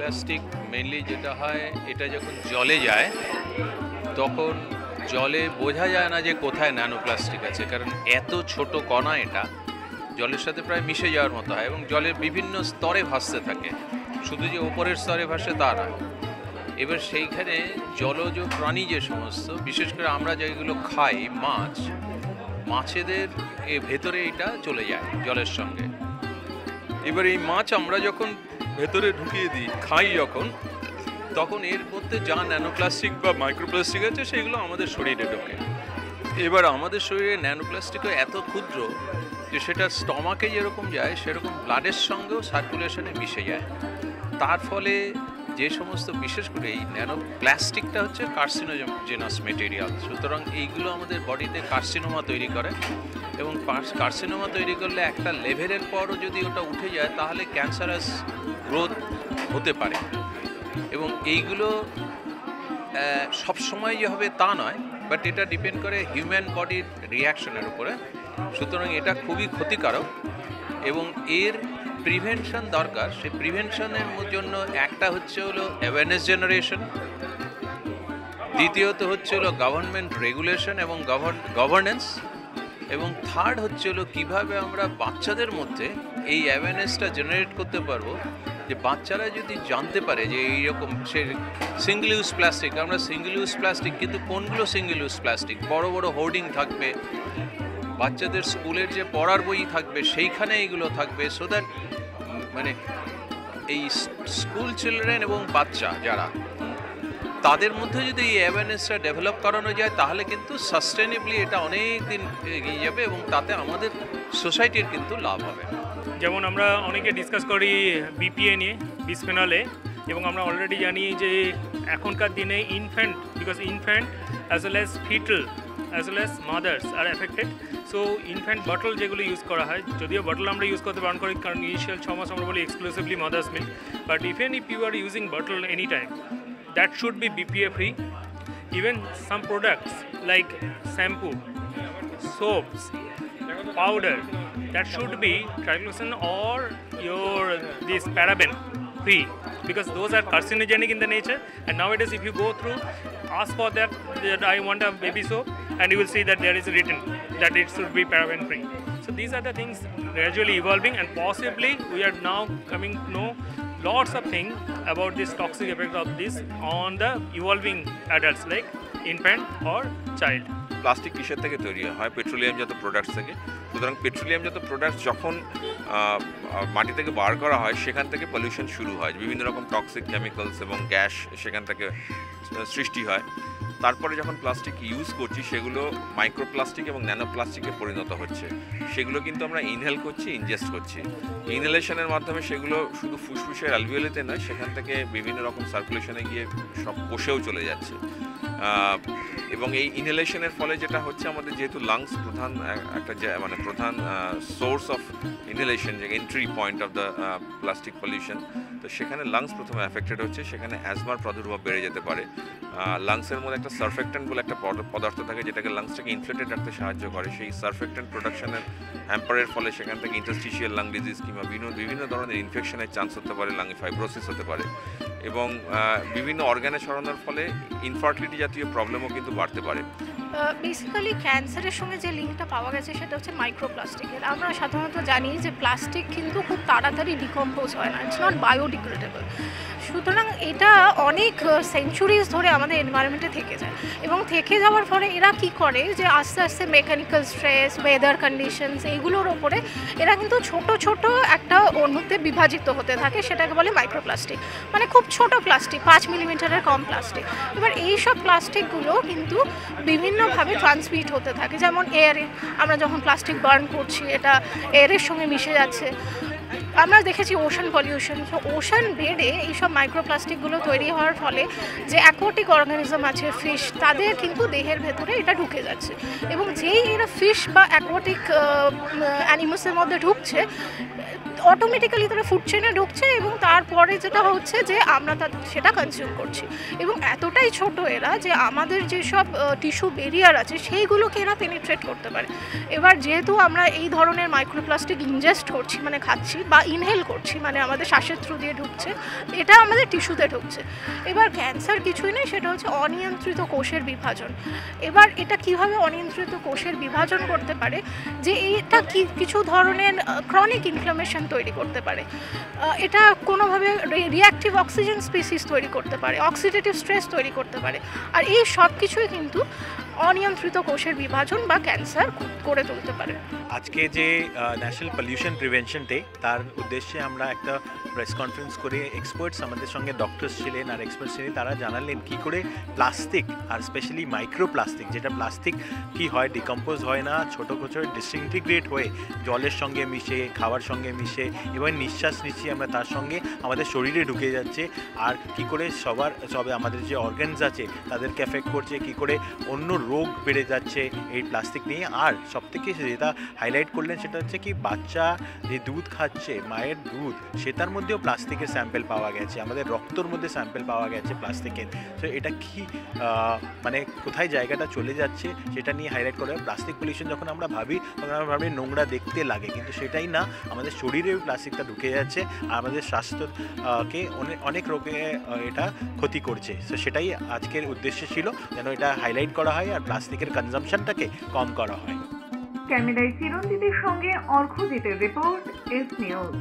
Plastic mainly যেটা হয়, এটা যখন জলে যায় তখন জলে বোঝা যায় না যে কোথায় ন্যানো প্লাস্টিক আছে, কারণ এত ছোট কণা এটা জলের সাথে প্রায় মিশে যাওয়ার মতো হয় এবং জলের বিভিন্ন স্তরে ভাসতে থাকে, শুধু যে ওপরের স্তরে ভাসে তা নয়। এবার সেইখানে জলজ প্রাণী যে সমস্ত, বিশেষ করে আমরা যেগুলো খাই মাছেদের ভেতরে এটা চলে যায় জলের সঙ্গে। এবার এই মাছ আমরা যখন ভেতরে ঢুকিয়ে দিই খাই যখন, তখন এর মধ্যে যা ন্যানোপ্লাস্টিক বা মাইক্রোপ্লাস্টিক আছে সেগুলো আমাদের শরীরে ঢোকে। এবার আমাদের শরীরে ন্যানোপ্লাস্টিকও এত ক্ষুদ্র যে সেটা স্টমাকে যেরকম যায় সেরকম ব্লাডের সঙ্গেও সার্কুলেশনে মিশে যায়। তার ফলে যে সমস্ত, বিশেষ করে এই ন্যানো প্লাস্টিকটা হচ্ছে কার্সিনোজেনাস মেটেরিয়াল, সুতরাং এইগুলো আমাদের বডিতে কার্সিনোমা তৈরি করে এবং কার্সিনোমা তৈরি করলে একটা লেভেলের পরও যদি ওটা উঠে যায় তাহলে ক্যান্সারাস গ্রোথ হতে পারে। এবং এইগুলো সবসময় যে হবে তা নয়, বাট এটা ডিপেন্ড করে হিউম্যান বডির রিয়াকশনের উপরে। সুতরাং এটা খুবই ক্ষতিকারক এবং এর প্রিভেনশন দরকার। সেই প্রিভেনশনের জন্য একটা হচ্ছে হলো অ্যাওয়ারনেস জেনারেশন, দ্বিতীয়ত হচ্ছে হলো গভর্নমেন্ট রেগুলেশন এবং গভর্নেন্স, এবং থার্ড হচ্ছে হলো কীভাবে আমরা বাচ্চাদের মধ্যে এই অ্যাওয়ারনেসটা জেনারেট করতে পারবো, যে বাচ্চারা যদি জানতে পারে যে এইরকম সে সিঙ্গেল ইউজ প্লাস্টিক, আমরা সিঙ্গেল ইউজ প্লাস্টিক, কিন্তু কোনগুলো সিঙ্গেল ইউজ প্লাস্টিক, বড় বড় হোর্ডিং থাকবে, বাচ্চাদের স্কুলের যে পড়ার বই থাকবে সেইখানে এইগুলো থাকবে, সো দ্যাট মানে এই স্কুল চিলড্রেন এবং বাচ্চা যারা, তাদের মধ্যে যদি এই অ্যাওয়ারনেসটা ডেভেলপ করানো যায় তাহলে কিন্তু সাস্টেনেবলি এটা অনেক দিন এগিয়ে যাবে এবং তাতে আমাদের সোসাইটির কিন্তু লাভ হবে। যেমন আমরা অনেকে ডিসকাস করি বিপিএ নিয়ে, বিসফেনল এ, এবং আমরা অলরেডি জানি যে এখনকার দিনে infant, because infant as well as fetal as well as mothers are affected. So infant bottle যেগুলো ইউজ করা হয়, যদিও বটল আমরা ইউজ করতে বারণ করি কারণ ইনিশিয়াল 6 মাস আমরা বলি exclusively mother's milk, but even if you are using bottle any time, that should be BPA free. Even some products like shampoo, soaps, powder, that should be triclosan or this paraben free, because those are carcinogenic in the nature. And nowadays if you go through, ask for that I want a baby soap, and you will see that there is written that it should be paraben free. So these are the things gradually evolving, and possibly we are now coming to know lots of things about this toxic effect of this on the evolving adults like infant or child. Plastic কিসের থেকে তৈরি হয়? পেট্রোলিয়ামজাত products থেকে। সুতরাং পেট্রোলিয়ামজাত products যখন মাটি থেকে বার করা হয় সেখান থেকে পলিউশন শুরু হয়, বিভিন্ন রকম টক্সিক কেমিক্যালস এবং গ্যাস সেখান থেকে সৃষ্টি হয়। তারপরে যখন প্লাস্টিক ইউজ করছি সেগুলো মাইক্রোপ্লাস্টিক এবং ন্যানোপ্লাস্টিকে পরিণত হচ্ছে, সেগুলো কিন্তু আমরা ইনহেল করছি, ইনজেস্ট করছি। ইনহেলেশনের মাধ্যমে সেগুলো শুধু ফুসফুসের অ্যালভিওলিতে নয়, সেখান থেকে বিভিন্ন রকম সার্কুলেশনে গিয়ে সব কোষেও চলে যাচ্ছে। এবং এই ইনহেলেশনের ফলে যেটা হচ্ছে, আমাদের যেহেতু লাংস প্রধান একটা মানে প্রধান সোর্স অফ ইনহেলেশন, যে entry point of the plastic pollution, তো সেখানে লাংস প্রথমে অ্যাফেক্টেড হচ্ছে, সেখানে অ্যাজমার প্রাদুর্ভাব বেড়ে যেতে পারে। লাংসের মধ্যে একটা সারফেক্ট্যান্ট বলে একটা পদার্থ থাকে যেটাকে লাংসটাকে ইনফ্লেটেড রাখতে সাহায্য করে। সেই সারফেক্ট্যান্ট প্রোডাকশনের হ্যাম্পারের ফলে সেখান থেকে ইন্টারস্টিশিয়াল লাং ডিজিজ কিংবা বিভিন্ন ধরনের ইনফেকশনের চান্স হতে পারে, লাংয়ে ফাইব্রোসিস হতে পারে, এবং বিভিন্ন অর্গানে ছড়ানোর ফলে ইনফার্টিলিটি জাতীয় প্রবলেমও কিন্তু বাড়তে পারে। বেসিক্যালি ক্যান্সারের সঙ্গে যে লিঙ্কটা পাওয়া গেছে সেটা হচ্ছে মাইক্রোপ্লাস্টিকের। আমরা সাধারণত জানি যে প্লাস্টিক কিন্তু খুব তাড়াতাড়ি ডিকম্পোজ হয় না, ইটস নট বায়োডিগ্রেডেবল। সুতরাং এটা অনেক সেঞ্চুরিজ ধরে আমাদের এনভায়রনমেন্টে থেকে যায়, এবং থেকে যাওয়ার ফলে এরা কি করে যে আস্তে আস্তে মেকানিক্যাল স্ট্রেস, ওয়েদার কন্ডিশনস, এইগুলোর ওপরে এরা কিন্তু ছোট ছোট একটা অণুতে বিভাজিত হতে থাকে, সেটাকে বলে মাইক্রোপ্লাস্টিক। মানে খুব ছোট প্লাস্টিক, 5 মিলিমিটারের কম প্লাস্টিক। এবার এইসব প্লাস্টিকগুলো কিন্তু বিভিন্নভাবে ট্রান্সমিট হতে থাকে, যেমন এয়ারে আমরা যখন প্লাস্টিক বার্ন করছি এটা এয়ারের সঙ্গে মিশে যাচ্ছে। আমরা দেখেছি ওশান পলিউশন, তো ওশান বেডে এইসব মাইক্রোপ্লাস্টিকগুলো তৈরি হওয়ার ফলে যে অ্যাকোয়াটিক অর্গানিজম আছে, ফিশ, তাদের কিন্তু দেহের ভেতরে এটা ঢুকে যাচ্ছে, এবং যেই এরা ফিশ বা অ্যাকোয়াটিক অ্যানিমালসের মধ্যে ঢুকছে অটোমেটিক্যালি তারা ফুড চেনে ঢুকছে, এবং তারপরে যেটা হচ্ছে যে আমরা সেটা কনজিউম করছি। এবং এতটাই ছোট এরা যে আমাদের যেসব টিস্যু বেরিয়ার আছে সেইগুলোকে এরা পেনিট্রেট করতে পারে। এবার যেহেতু আমরা এই ধরনের মাইক্রোপ্লাস্টিক ইনজেস্ট করছি, মানে খাচ্ছি বা ইনহেল করছি, মানে আমাদের শ্বাসের থ্রু দিয়ে ঢুকছে, এটা আমাদের টিস্যুতে ঢুকছে। এবার ক্যান্সার কিছুই নেই, সেটা হচ্ছে অনিয়ন্ত্রিত কোষের বিভাজন। এবার এটা কিভাবে অনিয়ন্ত্রিত কোষের বিভাজন করতে পারে, যে এটা কিছু ধরনের ক্রনিক ইনফ্লামেশন তৈরি করতে পারে, এটা কোনোভাবে রিঅ্যাক্টিভ অক্সিজেন স্পিসিস তৈরি করতে পারে, অক্সিডেটিভ স্ট্রেস তৈরি করতে পারে। আর এই সব কিছুই কিন্তু অনিয়ন্ত্রিত কোষের বিভাজন বা ক্যান্সার করে তুলতে পারে। আজকে যে ন্যাশনাল পলিউশন প্রিভেনশন ডে, তার উদ্দেশ্যে আমরা একটা প্রেস কনফারেন্স করে এক্সপার্টস, আমাদের সঙ্গে ডক্টরস ছিলেন আর এক্সপার্টস ছিলেন, তারা জানালেন কী করে প্লাস্টিক আর স্পেশালি মাইক্রোপ্লাস্টিক, যেটা প্লাস্টিক কি হয়, ডিকম্পোজ হয় না, ছোটো ছোটো ডিসইন্টিগ্রেট হয়ে জলের সঙ্গে মিশে, খাওয়ার সঙ্গে মিশে এবং নিঃশ্বাস নিচ্ছি আমরা, তার সঙ্গে আমাদের শরীরে ঢুকে যাচ্ছে। আর কি করে সবে আমাদের যে অর্গানস আছে তাদেরকে এফেক্ট করছে, কি করে অন্য রোগ বেড়ে যাচ্ছে এই প্লাস্টিক নিয়ে। আর সবথেকে যেটা হাইলাইট করলেন সেটা হচ্ছে কি, বাচ্চা যে দুধ খাচ্ছে, মায়ের দুধ, সেটার মধ্যেও প্লাস্টিকের স্যাম্পেল পাওয়া গেছে, আমাদের রক্তর মধ্যে স্যাম্পেল পাওয়া গেছে প্লাস্টিকের। তো এটা কি মানে কোথায় জায়গাটা চলে যাচ্ছে সেটা নিয়ে হাইলাইট করে। প্লাস্টিক পলিউশন যখন আমরা ভাবি তখন আমরা ভাবি নোংরা দেখতে লাগে, কিন্তু সেটাই না, আমাদের শরীরেও প্লাস্টিকটা ঢুকে যাচ্ছে আর আমাদের স্বাস্থ্যকে অনেক রোগে এটা ক্ষতি করছে। তো সেটাই আজকের উদ্দেশ্য ছিল, যেন এটা হাইলাইট করা হয় আর প্লাস্টিকের কনজাম্পশনটাকে কম করা হয়। ক্যামেরায় চিরঞ্জিতের সঙ্গে অর্ঘ্যজিতের রিপোর্ট, এস নিউজ।